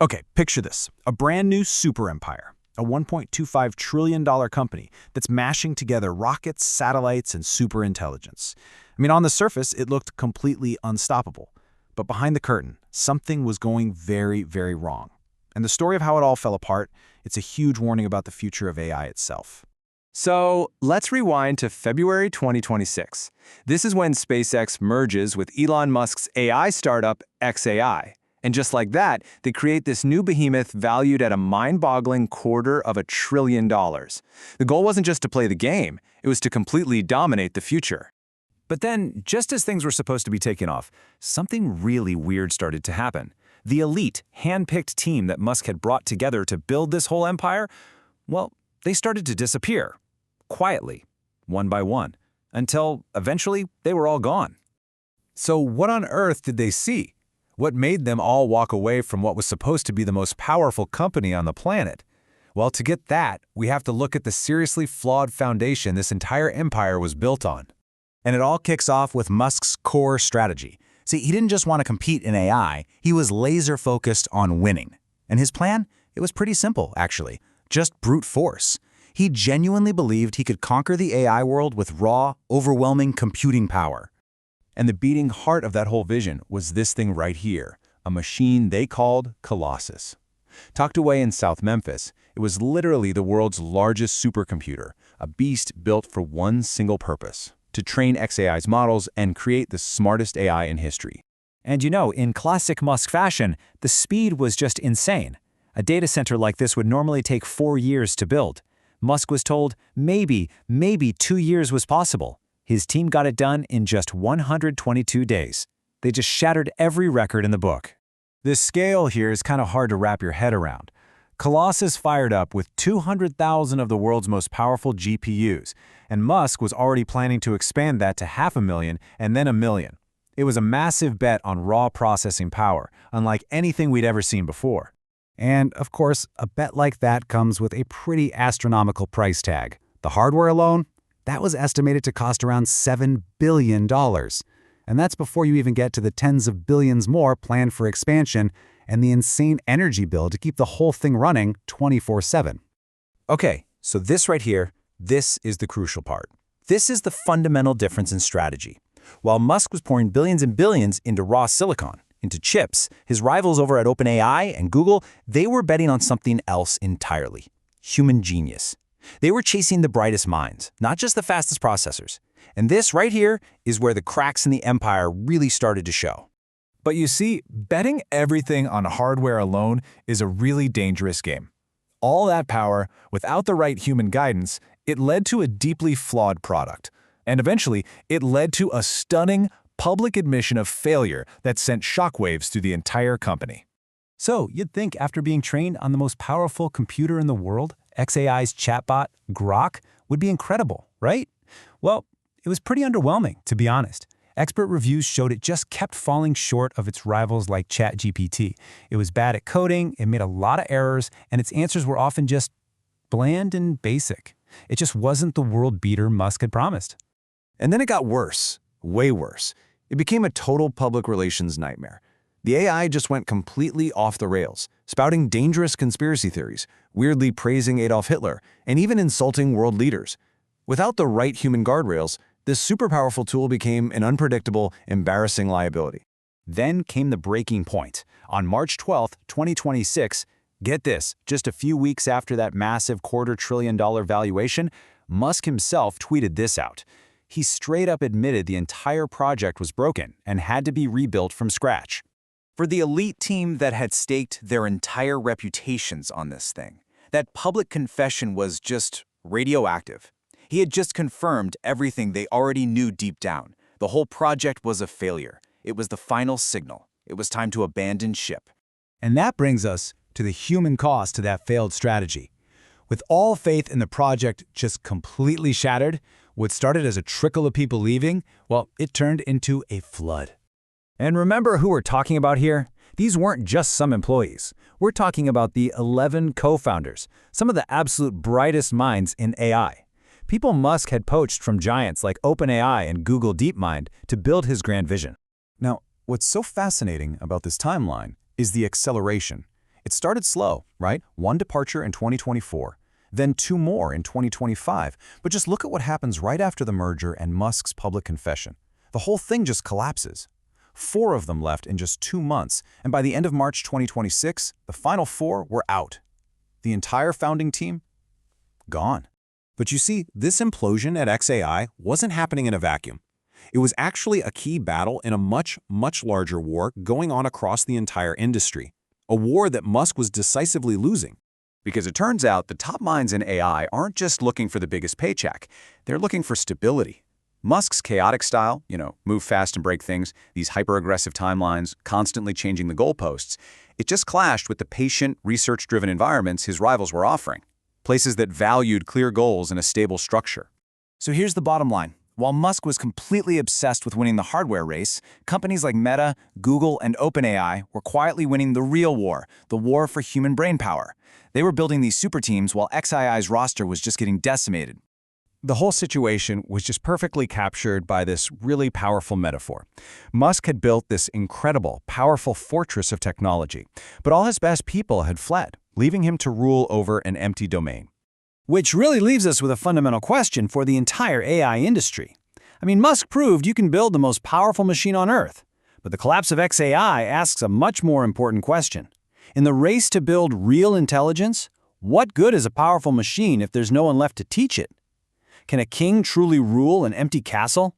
Okay, picture this. A brand new super empire, a $1.25 trillion company that's mashing together rockets, satellites, and super intelligence. I mean, on the surface, it looked completely unstoppable. But behind the curtain, something was going very, very wrong. And the story of how it all fell apart, it's a huge warning about the future of AI itself. So let's rewind to February 2026. This is when SpaceX merges with Elon Musk's AI startup xAI. And just like that, they create this new behemoth valued at a mind-boggling $250 billion. The goal wasn't just to play the game, it was to completely dominate the future. But then, just as things were supposed to be taking off, something really weird started to happen. The elite, hand-picked team that Musk had brought together to build this whole empire, well, they started to disappear. Quietly, one by one, until eventually they were all gone. So what on earth did they see? What made them all walk away from what was supposed to be the most powerful company on the planet? Well, to get that, we have to look at the seriously flawed foundation this entire empire was built on. And it all kicks off with Musk's core strategy. See, he didn't just want to compete in AI, he was laser-focused on winning. And his plan? It was pretty simple, actually. Just brute force. He genuinely believed he could conquer the AI world with raw, overwhelming computing power. And the beating heart of that whole vision was this thing right here, a machine they called Colossus. Tucked away in South Memphis, it was literally the world's largest supercomputer, a beast built for one single purpose: to train xAI's models and create the smartest AI in history. And you know, in classic Musk fashion, the speed was just insane. A data center like this would normally take 4 years to build. Musk was told maybe 2 years was possible. His team got it done in just 122 days. They just shattered every record in the book. This scale here is kind of hard to wrap your head around. Colossus fired up with 200,000 of the world's most powerful GPUs, and Musk was already planning to expand that to 500,000 and then 1 million. It was a massive bet on raw processing power, unlike anything we'd ever seen before. And, of course, a bet like that comes with a pretty astronomical price tag. The hardware alone? That was estimated to cost around $7 billion. And that's before you even get to the tens of billions more planned for expansion and the insane energy bill to keep the whole thing running 24/7. Okay, so this right here, this is the crucial part. This is the fundamental difference in strategy. While Musk was pouring billions and billions into raw silicon, into chips, his rivals over at OpenAI and Google, they were betting on something else entirely: human genius. They were chasing the brightest minds, not just the fastest processors. And this right here is where the cracks in the empire really started to show. But you see, betting everything on hardware alone is a really dangerous game. All that power, without the right human guidance, it led to a deeply flawed product. And eventually, it led to a stunning public admission of failure that sent shockwaves through the entire company. So, you'd think after being trained on the most powerful computer in the world, xAI's chatbot, Grok, would be incredible, right? Well, it was pretty underwhelming, to be honest. Expert reviews showed it just kept falling short of its rivals like ChatGPT. It was bad at coding, it made a lot of errors, and its answers were often just bland and basic. It just wasn't the world beater Musk had promised. And then it got worse, way worse. It became a total public relations nightmare. The AI just went completely off the rails, spouting dangerous conspiracy theories, weirdly praising Adolf Hitler, and even insulting world leaders. Without the right human guardrails, this super powerful tool became an unpredictable, embarrassing liability. Then came the breaking point. On March 12, 2026, get this, just a few weeks after that massive $250 billion valuation, Musk himself tweeted this out. He straight up admitted the entire project was broken and had to be rebuilt from scratch. For the elite team that had staked their entire reputations on this thing, that public confession was just radioactive. He had just confirmed everything they already knew deep down. The whole project was a failure. It was the final signal. It was time to abandon ship. And that brings us to the human cost to that failed strategy. With all faith in the project just completely shattered, what started as a trickle of people leaving, well, it turned into a flood. And remember who we're talking about here? These weren't just some employees. We're talking about the 11 co-founders, some of the absolute brightest minds in AI. People Musk had poached from giants like OpenAI and Google DeepMind to build his grand vision. Now, what's so fascinating about this timeline is the acceleration. It started slow, right? One departure in 2024, then two more in 2025. But just look at what happens right after the merger and Musk's public confession. The whole thing just collapses. 4 of them left in just 2 months, and by the end of March 2026, the final 4 were out. The entire founding team? Gone. But you see, this implosion at xAI wasn't happening in a vacuum. It was actually a key battle in a much, much larger war going on across the entire industry. A war that Musk was decisively losing. Because it turns out the top minds in AI aren't just looking for the biggest paycheck. They're looking for stability. Musk's chaotic style, move fast and break things, these hyper-aggressive timelines, constantly changing the goalposts, it just clashed with the patient, research-driven environments his rivals were offering. Places that valued clear goals and a stable structure. So here's the bottom line. While Musk was completely obsessed with winning the hardware race, companies like Meta, Google, and OpenAI were quietly winning the real war, the war for human brainpower. They were building these super teams while xAI's roster was just getting decimated. The whole situation was just perfectly captured by this really powerful metaphor. Musk had built this incredible, powerful fortress of technology, but all his best people had fled, leaving him to rule over an empty domain. Which really leaves us with a fundamental question for the entire AI industry. I mean, Musk proved you can build the most powerful machine on Earth, but the collapse of xAI asks a much more important question. In the race to build real intelligence, what good is a powerful machine if there's no one left to teach it? Can a king truly rule an empty castle?